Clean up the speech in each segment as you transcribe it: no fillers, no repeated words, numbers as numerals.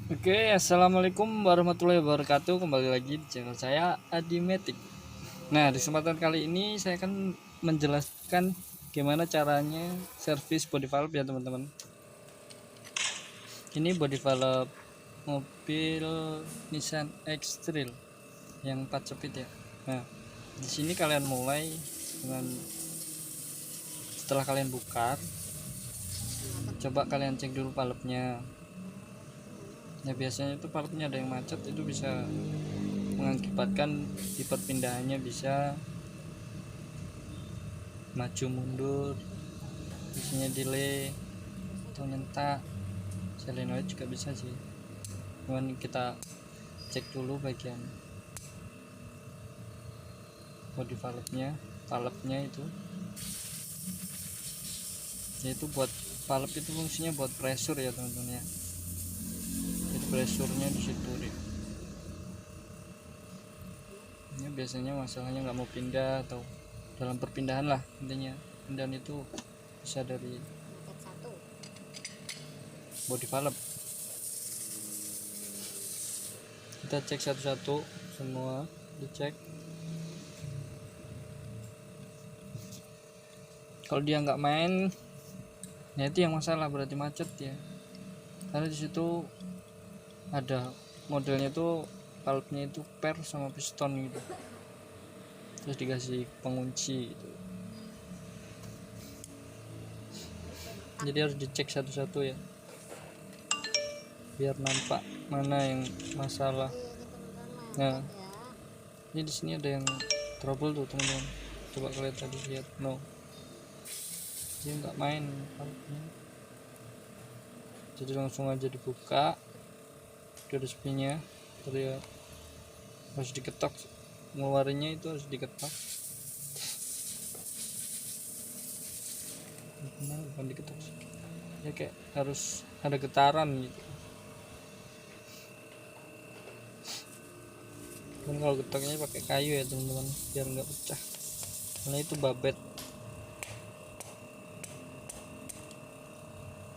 Oke, assalamualaikum warahmatullahi wabarakatuh. Kembali lagi di channel saya Adimatic. Nah, di kesempatan kali ini saya akan menjelaskan gimana caranya servis body valve ya teman-teman. Ini body valve mobil Nissan X-Trail yang 4 speed ya. Nah, di sini kalian mulai dengan setelah kalian buka, coba kalian cek dulu valve-nya. Ya biasanya itu valve-nya ada yang macet, itu bisa mengakibatkan di perpindahannya bisa maju mundur, isinya delay atau nyentak, solenoid juga bisa sih. Cuman kita cek dulu bagian body valve-nya itu yaitu buat valve itu fungsinya buat pressure ya teman-teman ya. Jadi pressure-nya di situ deh. Ini biasanya masalahnya nggak mau pindah atau dalam perpindahan lah intinya. Pindahan itu bisa dari body valve. Kita cek satu-satu semua, dicek. Kalau dia nggak main, ya itu yang masalah, berarti macet ya. Karena di situ ada modelnya tuh valve-nya itu per sama piston gitu, terus dikasih pengunci gitu. Jadi harus dicek satu-satu ya, biar nampak mana yang masalah. Nah, ini di sini ada yang trouble tuh teman-teman. Coba kalian tadi lihat, no, dia nggak main valve-nya. Jadi langsung aja dibuka, udah respinya terlihat, harus diketok, ngeluarinnya itu harus diketok. Bukan diketok sih, ya kayak harus ada getaran gitu. Dan kalau getoknya pakai kayu ya teman-teman, biar nggak pecah, karena itu babet.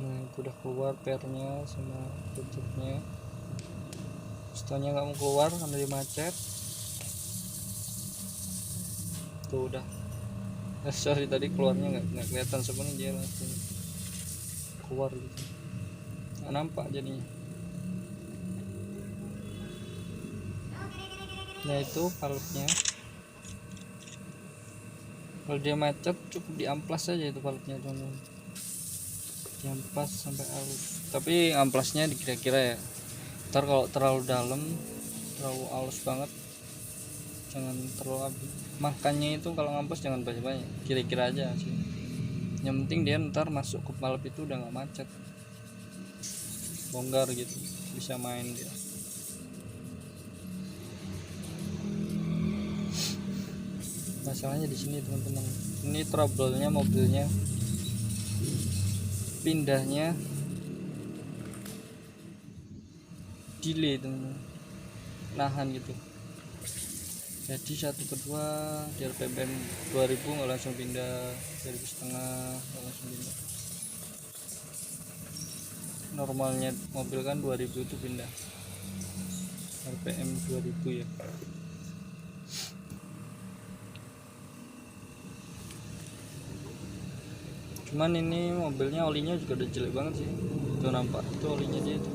Nah itu udah keluar pernya sama tutupnya, pistonnya nggak mau keluar karena dia macet. Tuh udah, sorry tadi keluarnya nggak kelihatan, sebenarnya dia langsung keluar gitu, nggak nampak jadinya. Nah itu valve-nya, kalau dia macet cukup diamplas saja itu valve-nya teman-teman, diamplas sampai halus. Tapi amplasnya dikira-kira ya, ntar kalau terlalu dalam, terlalu halus banget, jangan terlalu habis. Makanya itu kalau ngamplas jangan banyak-banyak, kira-kira aja sih. Yang penting dia ntar masuk ke valve itu udah nggak macet, longgar gitu, bisa main dia. Masalahnya di sini teman-teman, ini trouble-nya mobilnya pindahnya delay teman-teman, nahan gitu. Jadi satu kedua di RPM 2000 nggak langsung pindah, 1500 nggak langsung pindah. Normalnya mobil kan 2000 itu pindah, RPM 2000 ya. Cuman ini mobilnya olinya juga udah jelek banget sih, itu nampak itu olinya dia itu.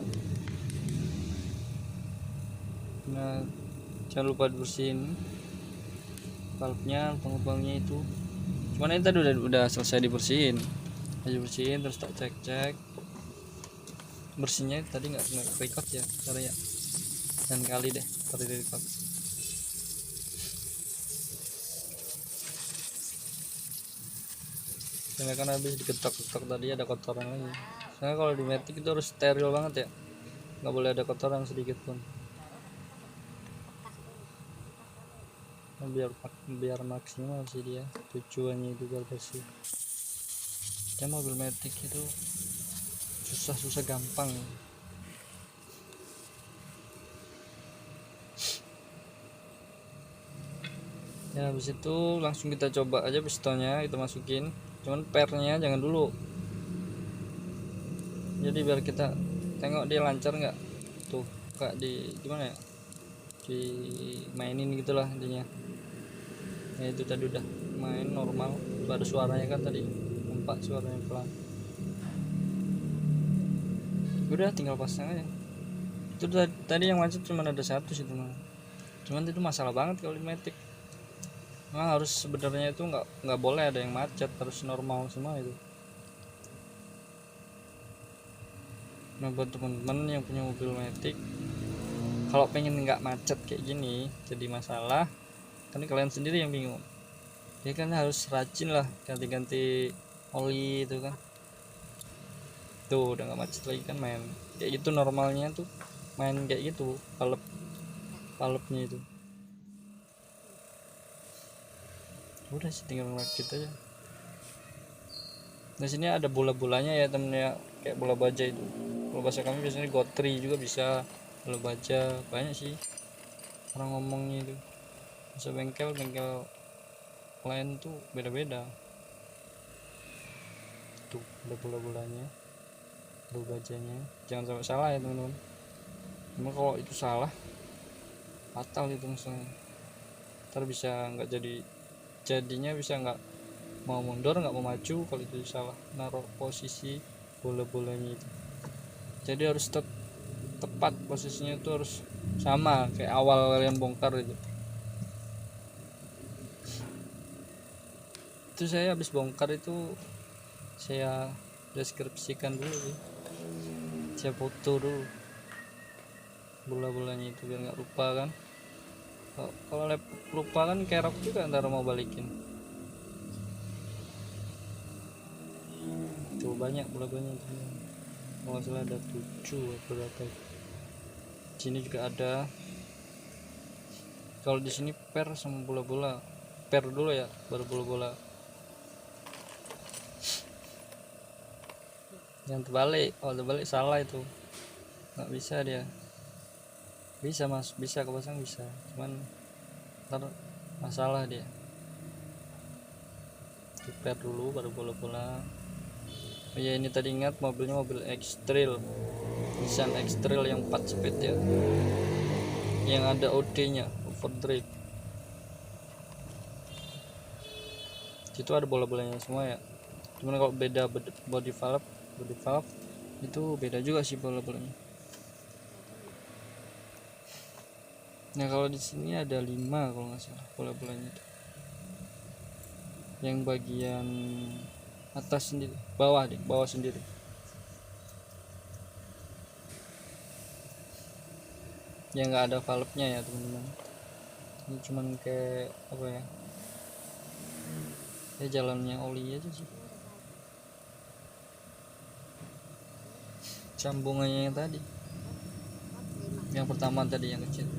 Nah jangan lupa dibersihin valve-nya, lubang-lubangnya itu. Cuman ini tadi udah selesai dibersihin, terus tak cek bersihnya. Tadi nggak record ya, sorry ya, dan kali deh tadi record. Karena kan habis diketok-ketok tadi ada kotoran lagi. Soalnya kalau di Matic itu harus steril banget ya, nggak boleh ada kotoran sedikit pun. Nah, biar maksimal sih dia, tujuannya itu biar bersih. Dan mobil Matic itu susah gampang. Ya habis itu langsung kita coba aja pistonnya, kita masukin. Cuman pernya jangan dulu, jadi biar kita tengok dia lancar nggak. tuh kayak di gimana ya, dimainin gitulah intinya. Ya itu tadi udah main normal, ada suaranya kan tadi, nampak suaranya pelan. Udah tinggal pasang aja. Itu tadi yang macet cuma ada satu sih teman, cuman itu masalah banget kalau di Matic. Memang harus sebenarnya itu nggak boleh ada yang macet, harus normal semua itu. Nah buat teman-teman yang punya mobil Matic, kalau pengen nggak macet kayak gini jadi masalah, kan kalian sendiri yang bingung. Ya kan harus rajin lah ganti-ganti oli itu kan. Tuh udah nggak macet lagi kan, main kayak gitu normalnya tuh, main kayak gitu palepnya itu. Udah sih tinggal rakit aja. Di sini ada bola-bolanya ya temennya, kayak bola baja itu. Kalau bahasa kami biasanya gotri juga bisa, bola baja banyak sih orang ngomongnya itu. Bisa bengkel lain tuh beda-beda. Tuh ada bola-bolanya, bola bajanya. Jangan sampai salah ya teman-teman. Cuma kalau itu salah fatal itu misalnya. Ntar bisa nggak jadinya bisa nggak mau mundur, nggak mau maju kalau itu salah naruh posisi bola-bolanya itu. Jadi harus tepat posisinya itu, harus sama kayak awal kalian bongkar itu. Itu saya habis bongkar itu saya deskripsikan dulu sih, saya foto dulu bola-bolanya itu biar nggak lupa kan. Kalau lupa kan kerok juga ntar mau balikin. Tuh banyak bola-bolanya itu, kalau salah ada 7 atau berapa. Sini juga ada. Kalau di sini per sama bola-bola, per dulu ya baru bola-bola. Yang terbalik, kalau terbalik salah itu, nggak bisa dia. Bisa mas, bisa kepasang bisa, cuman ntar masalah dia. Per dulu baru bola-bola. Oh ya ini tadi ingat mobilnya mobil X-Trail, Nissan X-Trail yang 4 speed ya, yang ada OD nya, overdrive. Situ ada bola-bolanya semua ya, cuman kalau beda body valve itu beda juga sih bola-bolanya. Nah kalau di sini ada 5 kalau nggak salah bola-bolanya itu, yang bagian atas sendiri, bawah sendiri. Yang nggak ada valve-nya ya teman-teman. Ini cuman kayak apa ya, jalannya oli aja sih, sambungannya yang tadi, yang pertama tadi yang kecil.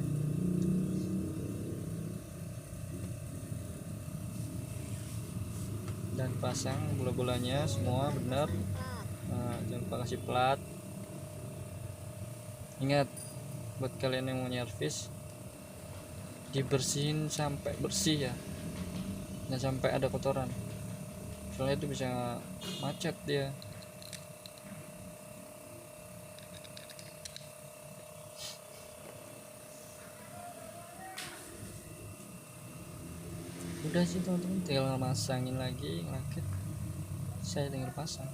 Dan pasang bola-bolanya semua benar. Nah, jangan lupa kasih plat. Ingat buat kalian yang mau nyervis, dibersihin sampai bersih ya, jangan sampai ada kotoran, soalnya itu bisa macet dia. Udah sih teman-teman, tinggal masangin lagi, ngerakit. Saya tinggal pasang.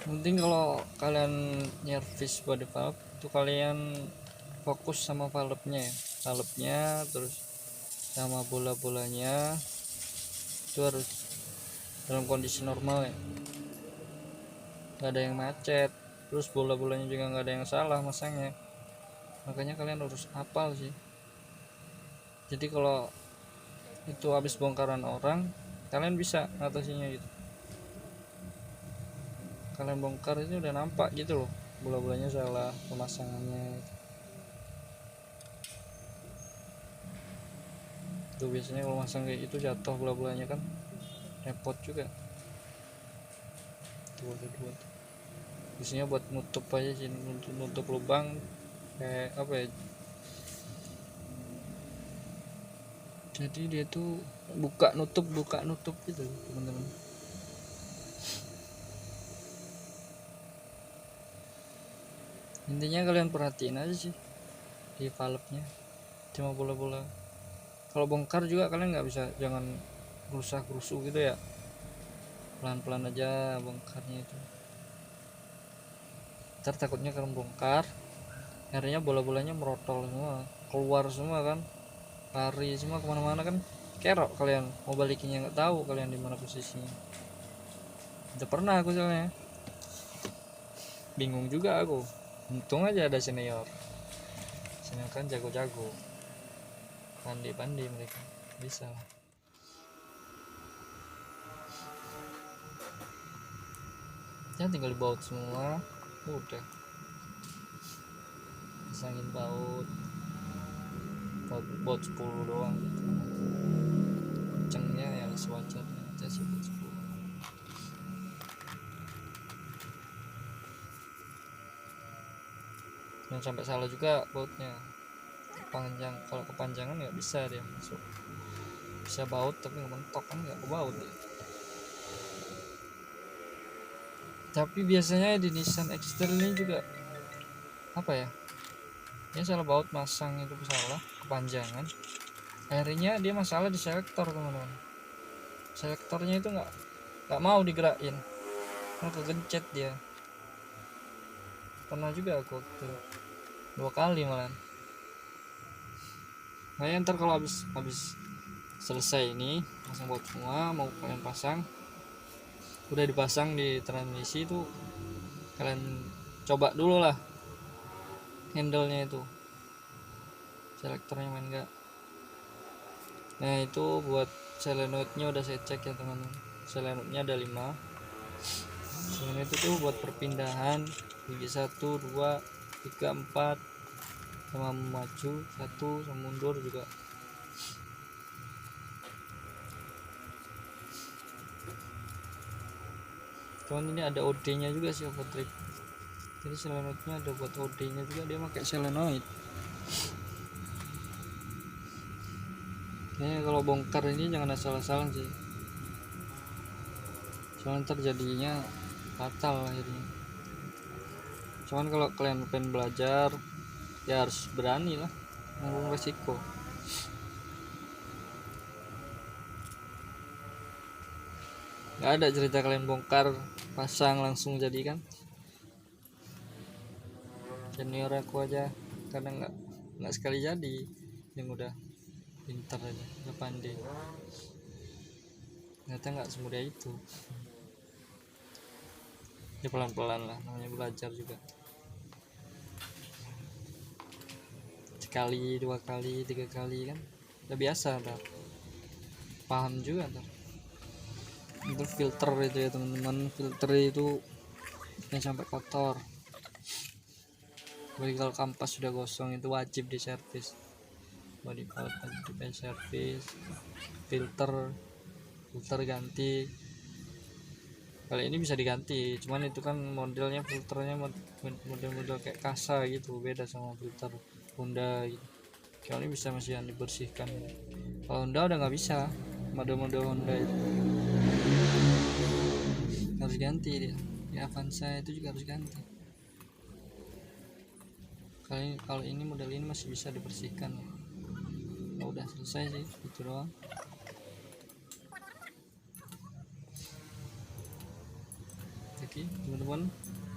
Penting kalau kalian nyervis body valve itu kalian fokus sama valve-nya ya, valve-nya terus sama bola-bolanya itu harus dalam kondisi normal ya, nggak ada yang macet, terus bola-bolanya juga nggak ada yang salah masangnya. Makanya kalian harus hafal sih. Jadi kalau itu habis bongkaran orang, kalian bisa ngatasinya gitu. Kalian bongkar itu udah nampak gitu loh, bola-bolanya salah pemasangannya. Tuh biasanya kalau masang kayak gitu jatuh bola-bolanya kan repot juga. Tuh ada 2 tuh. Biasanya buat nutup aja sih, nutup lubang kayak apa ya, Jadi dia tuh buka nutup gitu teman-teman. Intinya kalian perhatiin aja sih di valve-nya, cuma bola-bola. Kalau bongkar juga kalian nggak bisa, jangan gerusak-gerusuk gitu ya, pelan-pelan aja bongkarnya itu. Ntar takutnya kalian bongkar, akhirnya bola-bolanya merotol semua, keluar semua kan, lari semua kemana-mana kan, kerok kalian mau balikinnya nggak tahu kalian di mana posisinya. Udah pernah aku soalnya, bingung juga aku. Untung aja ada senior kan jago-jago, pandai-pandai mereka, bisa lah. Ya tinggal dibaut semua, udah pasangin baut 10 doang gitu. Kencengnya yang sewajarnya aja sih baut 10. Jangan sampai salah juga bautnya, kalau kepanjangan nggak bisa dia masuk. Bisa baut tapi nggak mentok kan, nggak ke baut dia. Tapi biasanya di Nissan X-Trail ini juga apa ya, dia salah baut masang itu salah kepanjangan, akhirnya dia masalah di selektor teman-teman. Selektornya itu nggak mau digerakin, mau kegencet dia. Pernah juga aku waktu 2 kali malah. Nah ya, ntar kalau habis selesai ini pasang baut semua, mau kalian pasang, udah dipasang di transmisi itu, kalian coba dulu lah handle-nya itu, selektornya main enggak. Nah itu buat solenoid-nya udah saya cek ya teman-teman, solenoid-nya ada 5. Solenoid itu tuh buat perpindahan gigi 1, 2, 3, 4, sama maju 1, sama mundur juga. Cuman ini ada OD nya juga sih, overtrip. Jadi solenoidnya ada buat OD nya juga, dia pakai solenoid. Kayaknya kalau bongkar ini jangan asal-asalan sih, soalnya terjadinya fatal akhirnya. Cuman kalau kalian pengen belajar ya harus berani lah, nanggung resiko. Nggak ada cerita kalian bongkar pasang langsung jadi kan. Senior aku aja kadang nggak sekali jadi, yang udah pintar aja, udah pandai. Ternyata nggak semudah itu. Ya pelan-pelan lah, namanya belajar juga. Sekali, 2 kali, 3 kali kan udah biasa, ntar paham juga ntar. Itu filter itu ya teman-teman, filter itu jangan sampai kotor. Jadi kalau kampas sudah gosong itu wajib diservis, body part wajib diservis, filter ganti. Kali ini bisa diganti, cuman itu kan modelnya filternya model kayak Kasa gitu, beda sama filter Honda gitu. Kalau ini bisa masih yang dibersihkan, kalau Honda udah nggak bisa, model Honda itu harus ganti dia. Di Avanza itu juga harus ganti. Kalau ini model ini masih bisa dibersihkan. Nah, udah selesai sih, itu doang. Oke teman-teman,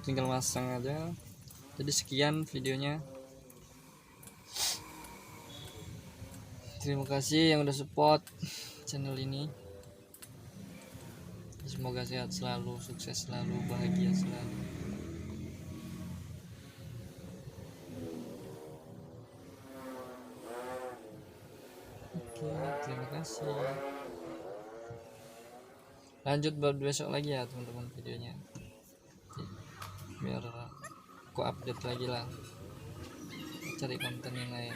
tinggal masang aja. Jadi sekian videonya, terima kasih yang udah support channel ini. Semoga sehat selalu, sukses selalu, bahagia selalu. Oke, terima kasih. Lanjut buat besok lagi ya teman-teman videonya, biar aku update lagi lah, cari konten yang lain.